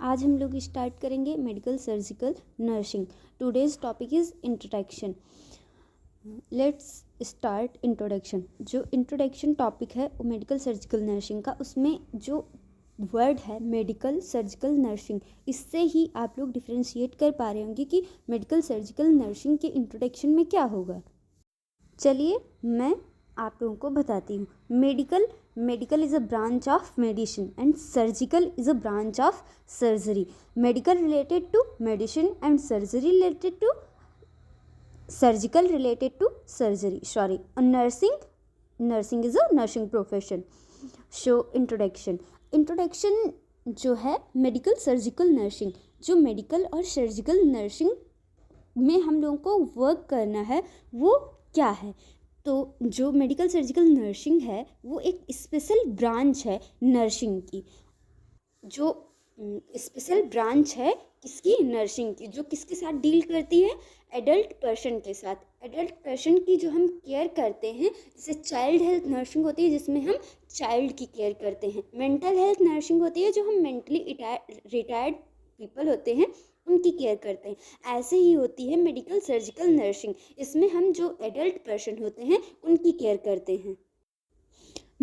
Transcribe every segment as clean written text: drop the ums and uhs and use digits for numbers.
आज हम लोग स्टार्ट करेंगे medical surgical nursing. Today's topic is introduction. Let's start introduction. जो इंट्रोडक्शन टॉपिक है वो मेडिकल सर्जिकल नर्सिंग का, उसमें जो वर्ड है मेडिकल सर्जिकल नर्सिंग, इससे ही आप लोग डिफ्रेंशिएट कर पा रहे होंगे कि मेडिकल सर्जिकल नर्सिंग के इंट्रोडक्शन में क्या होगा। चलिए मैं आप लोगों को बताती हूँ। Medical is a branch of medicine and surgical is a branch of surgery. Medical related to medicine and surgery related to surgical related to surgery. Sorry, nursing is a nursing profession. So introduction जो है medical surgical nursing, जो medical और surgical nursing में हम लोगों को work करना है वो क्या है। तो जो मेडिकल सर्जिकल नर्सिंग है वो एक स्पेशल ब्रांच है नर्सिंग की, जो स्पेशल ब्रांच है किसकी, नर्सिंग की, जो किसके साथ डील करती है, एडल्ट पर्सन के साथ। एडल्ट पर्सन की जो हम केयर करते हैं, जैसे चाइल्ड हेल्थ नर्सिंग होती है जिसमें हम चाइल्ड की केयर करते हैं। मेंटल हेल्थ नर्सिंग होती है जो हम मेंटली रिटायर्ड पीपल होते हैं उनकी केयर करते हैं। ऐसे ही होती है मेडिकल सर्जिकल नर्सिंग, इसमें हम जो एडल्ट पर्सन होते हैं उनकी केयर करते हैं।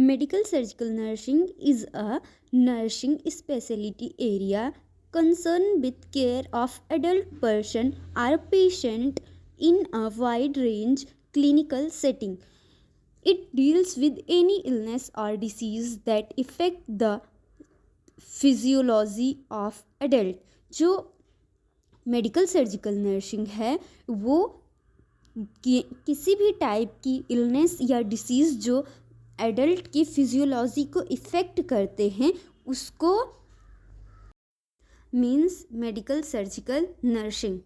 Medical surgical nursing is a nursing speciality area concerned with care of adult person or patient in a wide range clinical setting. It deals with any illness or disease that affect the physiology of adult. जो medical surgical nursing है वो किसी भी type की illness या disease जो adult की physiology को इफ़ेक्ट करते हैं उसको मीन्स मेडिकल सर्जिकल नर्सिंग।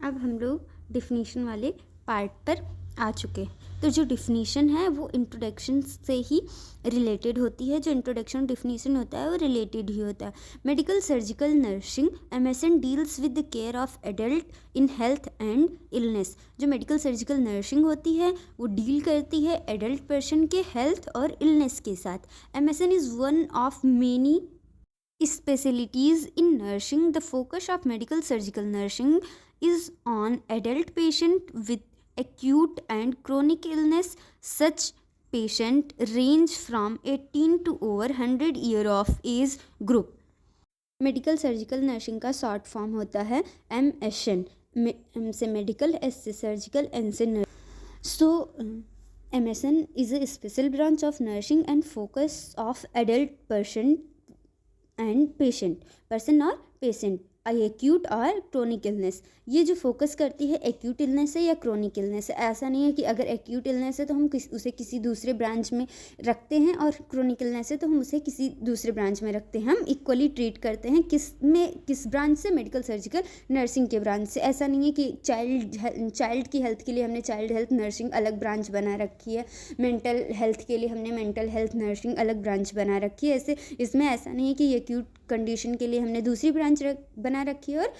अब हम लोग डिफिनीशन वाले पार्ट पर आ चुके हैं। तो जो डिफिनीशन है वो इंट्रोडक्शन से ही रिलेटेड होती है। जो इंट्रोडक्शन डिफिनीशन होता है वो रिलेटेड ही होता है। Medical surgical nursing MSN deals with the care of adult in health and illness. जो मेडिकल सर्जिकल नर्सिंग होती है वो डील करती है एडल्ट पर्सन के हेल्थ और इलनेस के साथ। MSN is one of many specialties in nursing. The focus of medical surgical nursing is on adult patient with acute and chronic illness. Such patient range from 18 to over 100 year of age group. Medical surgical nursing का short form होता है MSN। M से medical, S से surgical, N से nurse. So MSN is a special branch of nursing and focus of adult person and person और patient acute और chronic illness. ये जो फोकस करती है एक्यूट इलनेस है या क्रोनिक इलनेस है। ऐसा नहीं है कि अगर एक्यूट इलनेस है तो हम उसे किसी दूसरे ब्रांच में रखते हैं और क्रोनिक इलनेस है तो हम उसे किसी दूसरे ब्रांच में रखते हैं। हम इक्वली ट्रीट करते हैं किस ब्रांच से, मेडिकल सर्जिकल नर्सिंग के ब्रांच से। ऐसा नहीं है कि चाइल्ड की हेल्थ के लिए हमने चाइल्ड हेल्थ नर्सिंग अलग ब्रांच बना रखी है, मेंटल हेल्थ के लिए हमने मेंटल हेल्थ नर्सिंग अलग ब्रांच बना रखी है। ऐसे इसमें ऐसा नहीं है कि एक्यूट कंडीशन के लिए हमने दूसरी ब्रांच बना रखी है और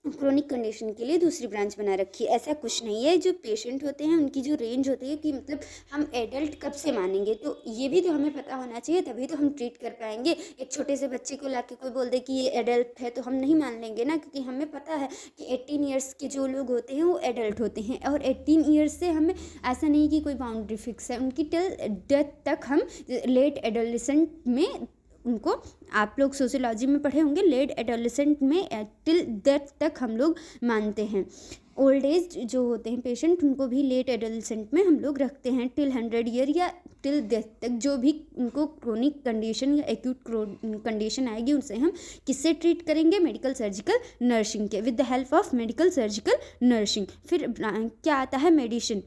क्रोनिक कंडीशन के लिए दूसरी ब्रांच बना रखी है। ऐसा कुछ नहीं है। जो पेशेंट होते हैं उनकी जो रेंज होती है कि मतलब हम एडल्ट कब से मानेंगे, तो ये भी तो हमें पता होना चाहिए, तभी तो हम ट्रीट कर पाएंगे। एक छोटे से बच्चे को लाके कोई बोल दे कि ये एडल्ट है तो हम नहीं मान लेंगे ना, क्योंकि हमें पता है कि 18 ईयर्स के जो लोग होते हैं वो एडल्ट होते हैं। और 18 ईयर्स से हमें ऐसा नहीं कि कोई बाउंड्री फिक्स है, उनकी टिल डेथ तक हम लेट एडोलेसेंट में उनको, आप लोग सोशियोलॉजी में पढ़े होंगे, लेट एडोलेसेंट में टिल डेथ तक हम लोग मानते हैं। ओल्ड एज जो होते हैं पेशेंट उनको भी लेट एडोलेसेंट में हम लोग रखते हैं, टिल 100 ईयर या टिल डेथ तक। जो भी उनको क्रोनिक कंडीशन या एक्यूट कंडीशन आएगी उनसे हम किससे ट्रीट करेंगे, मेडिकल सर्जिकल नर्सिंग के, with the help of medical surgical nursing. फिर क्या आता है, मेडिसिन।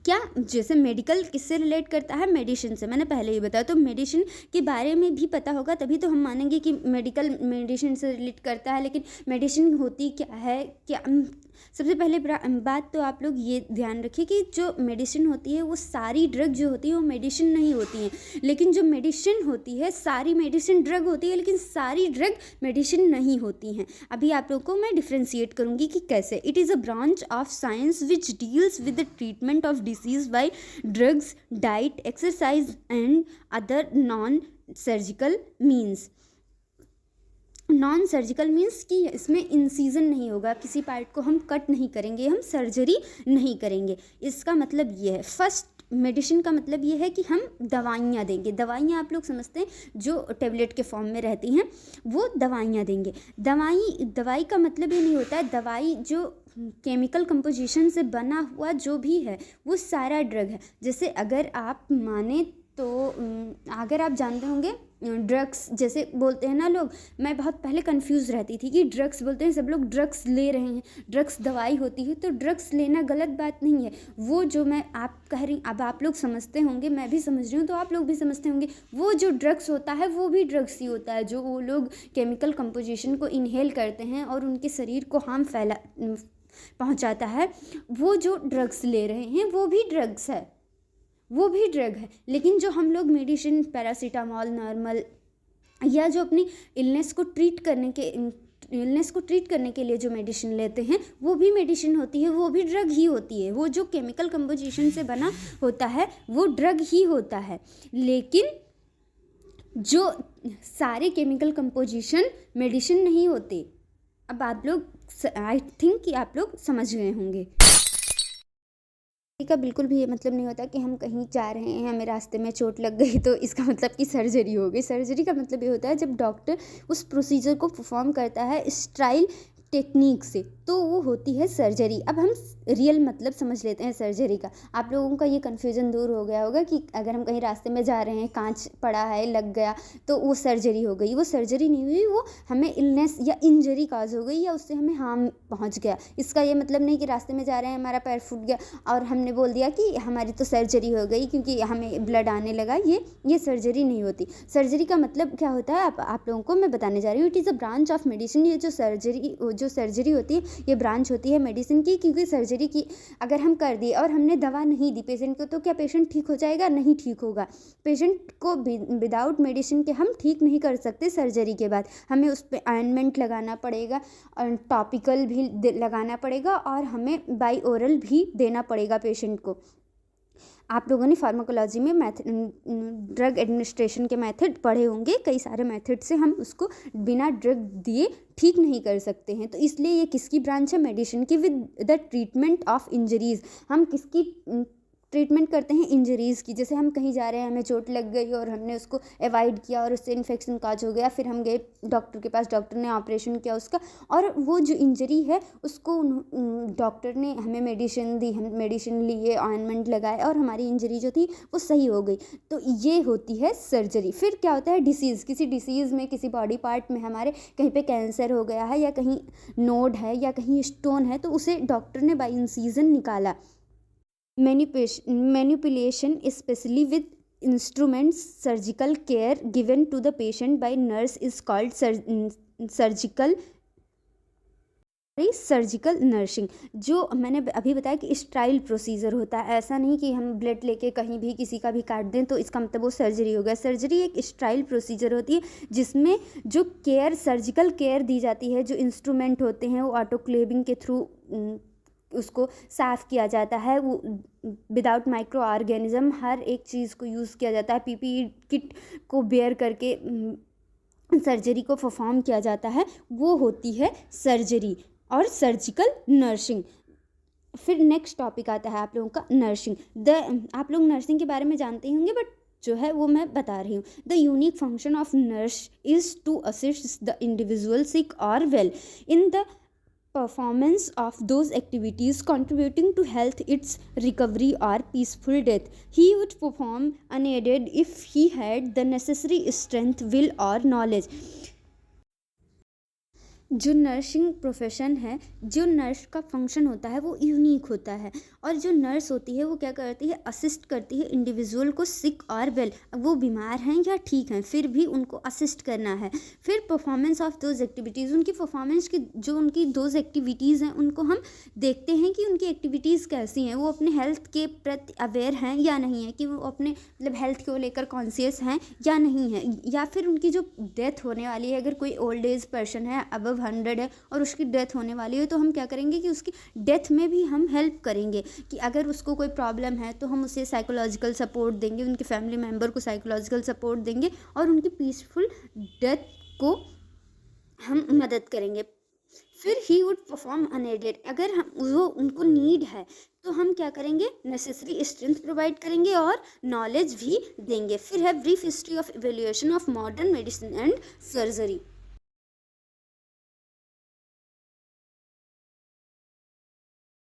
क्या, जैसे मेडिकल किससे रिलेट करता है, मेडिसिन से, मैंने पहले ही बताया। तो मेडिसिन के बारे में भी पता होगा तभी तो हम मानेंगे कि मेडिकल मेडिसिन से रिलेट करता है। लेकिन मेडिसिन होती क्या है, क्या सबसे पहले बात तो आप लोग ये ध्यान रखिए कि जो मेडिसिन होती है वो सारी ड्रग जो होती है वो मेडिसिन नहीं होती हैं, लेकिन जो मेडिसिन होती है सारी मेडिसिन ड्रग होती है, लेकिन सारी ड्रग मेडिसिन नहीं होती हैं। अभी आप लोग को मैं डिफ्रेंशिएट करूँगी कि कैसे। It is a branch of science which deals with the treatment of disease by drugs, diet, exercise and other non surgical means. Non surgical means कि इसमें इंसीजन नहीं होगा, किसी पार्ट को हम कट नहीं करेंगे, हम सर्जरी नहीं करेंगे। इसका मतलब ये है। फर्स्ट मेडिसिन का मतलब ये है कि हम दवाइयाँ देंगे। दवाइयाँ आप लोग समझते हैं जो टेबलेट के फॉर्म में रहती हैं, वो दवाइयाँ देंगे। दवाई का मतलब ये नहीं होता है, दवाई जो केमिकल कंपोजिशन से बना हुआ जो भी है वो सारा ड्रग है। जैसे अगर आप माने तो अगर आप जानते होंगे ड्रग्स जैसे बोलते हैं ना लोग, मैं बहुत पहले कंफ्यूज रहती थी कि ड्रग्स बोलते हैं, सब लोग ड्रग्स ले रहे हैं, ड्रग्स दवाई होती है, तो ड्रग्स लेना गलत बात नहीं है। वो जो मैं आप कह रही, अब आप लोग समझते होंगे, मैं भी समझ रही हूँ, तो आप लोग भी समझते होंगे, वो जो ड्रग्स होता है वो भी ड्रग्स ही होता है, जो वो लोग केमिकल कंपोजिशन को इनहेल करते हैं और उनके शरीर को हार्म पहुँचाता है, वो जो ड्रग्स ले रहे हैं वो भी ड्रग्स है, वो भी ड्रग है। लेकिन जो हम लोग मेडिसिन, पैरासीटामॉल, नॉर्मल, या जो अपनी इलनेस को ट्रीट करने के लिए जो मेडिसिन लेते हैं वो भी मेडिसिन होती है, वो भी ड्रग ही होती है। वो जो केमिकल कंपोजिशन से बना होता है वो ड्रग ही होता है। लेकिन जो सारे केमिकल कंपोजिशन मेडिसिन नहीं होते। अब आप लोग, आई थिंक कि आप लोग समझ गए होंगे। का बिल्कुल भी ये मतलब नहीं होता कि हम कहीं जा रहे हैं, हमें रास्ते में चोट लग गई तो इसका मतलब कि सर्जरी हो गई। सर्जरी का मतलब ये होता है जब डॉक्टर उस प्रोसीजर को परफॉर्म करता है स्टाइल टेक्निक से, तो वो होती है सर्जरी। अब हम रियल मतलब समझ लेते हैं सर्जरी का। आप लोगों का ये कन्फ्यूज़न दूर हो गया होगा कि अगर हम कहीं रास्ते में जा रहे हैं, कांच पड़ा है, लग गया, तो वो सर्जरी हो गई। वो सर्जरी नहीं हुई, वो हमें इलनेस या इंजरी काज हो गई, या उससे हमें हार्म पहुंच गया। इसका ये मतलब नहीं कि रास्ते में जा रहे हैं, हमारा पैर फूट गया और हमने बोल दिया कि हमारी तो सर्जरी हो गई क्योंकि हमें ब्लड आने लगा। ये सर्जरी नहीं होती। सर्जरी का मतलब क्या होता है आप लोगों को मैं बताने जा रही हूँ। It is a branch of medicine. ये जो सर्जरी होती है ये ब्रांच होती है मेडिसिन की, क्योंकि सर्जरी की अगर हम कर दिए और हमने दवा नहीं दी पेशेंट को, तो क्या पेशेंट ठीक हो जाएगा? नहीं ठीक होगा। पेशेंट को विदाउट मेडिसिन के हम ठीक नहीं कर सकते। सर्जरी के बाद हमें उस पर ऑइंटमेंट लगाना पड़ेगा और टॉपिकल भी लगाना पड़ेगा और हमें बाई ओरल भी देना पड़ेगा पेशेंट को। आप लोगों ने फार्माकोलॉजी में ड्रग एडमिनिस्ट्रेशन के मेथड पढ़े होंगे। कई सारे मेथड से हम उसको बिना ड्रग दिए ठीक नहीं कर सकते हैं। तो इसलिए ये किसकी ब्रांच है? मेडिसिन की, with the treatment of injuries. हम किसकी ट्रीटमेंट करते हैं? इंजरीज़ की। जैसे हम कहीं जा रहे हैं, हमें चोट लग गई और हमने उसको अवॉइड किया और उससे इन्फेक्शन काज हो गया, फिर हम गए डॉक्टर के पास, डॉक्टर ने ऑपरेशन किया उसका, और वो जो इंजरी है उसको डॉक्टर ने हमें मेडिसिन दी, हम मेडिसिन लिए, ऑइंटमेंट लगाए और हमारी इंजरी जो थी वो सही हो गई। तो ये होती है सर्जरी। फिर क्या होता है? डिसीज़। किसी डिसीज़ में, किसी बॉडी पार्ट में हमारे कहीं पे कैंसर हो गया है या कहीं नोड है या कहीं स्टोन है, तो उसे डॉक्टर ने बाई इंसीजन निकाला। Manipulation, especially with instruments, surgical care given to the patient by nurse is called surgical nursing. जो मैंने अभी बताया कि स्टाइल प्रोसीजर होता है, ऐसा नहीं कि हम ब्लड लेके कहीं भी किसी का भी काट दें तो इसका मतलब वो सर्जरी हो गया। सर्जरी एक स्टाइल प्रोसीजर होती है जिसमें जो केयर, सर्जिकल केयर दी जाती है, जो इंस्ट्रूमेंट होते हैं वो ऑटोक्लेविंग के थ्रू उसको साफ़ किया जाता है। वो विदाउट माइक्रो ऑर्गेनिज्म हर एक चीज़ को यूज़ किया जाता है। पीपीई किट को बेयर करके सर्जरी को परफॉर्म किया जाता है, वो होती है सर्जरी और सर्जिकल नर्सिंग। फिर नेक्स्ट टॉपिक आता है आप लोगों का नर्सिंग। आप लोग नर्सिंग के बारे में जानते ही होंगे, बट जो है वो मैं बता रही हूँ। The unique function of nurse is to assist the individual sick और well in the performance of those activities contributing to health, its recovery or peaceful death. He would perform unaided if he had the necessary strength, will or knowledge. जो nursing profession है, जो nurse का function होता है वो unique होता है। और जो नर्स होती है वो क्या करती है, असिस्ट करती है इंडिविजुअल को, सिक और वेल, अब वो बीमार हैं या ठीक हैं फिर भी उनको असिस्ट करना है। फिर परफॉर्मेंस ऑफ दोज एक्टिविटीज़, उनकी परफॉर्मेंस की जो उनकी दोज एक्टिविटीज़ हैं उनको हम देखते हैं कि उनकी एक्टिविटीज़ कैसी हैं, वो अपने हेल्थ के प्रति अवेयर हैं या नहीं है, कि वो अपने मतलब हेल्थ को लेकर कॉन्शियस हैं या नहीं है। या फिर उनकी जो डेथ होने वाली है, अगर कोई ओल्ड एज पर्सन है अबव 100 है और उसकी डेथ होने वाली है, तो हम क्या करेंगे कि उसकी डेथ में भी हम हेल्प करेंगे, कि अगर उसको कोई प्रॉब्लम है तो हम उसे साइकोलॉजिकल सपोर्ट देंगे, उनके फैमिली मेम्बर को साइकोलॉजिकल सपोर्ट देंगे और उनकी पीसफुल डेथ को हम मदद करेंगे। फिर ही वुड परफॉर्म अनएडेड, अगर हम वो उनको नीड है तो हम क्या करेंगे, नेसेसरी स्ट्रेंथ प्रोवाइड करेंगे और नॉलेज भी देंगे। फिर है brief history of evaluation of modern medicine and surgery.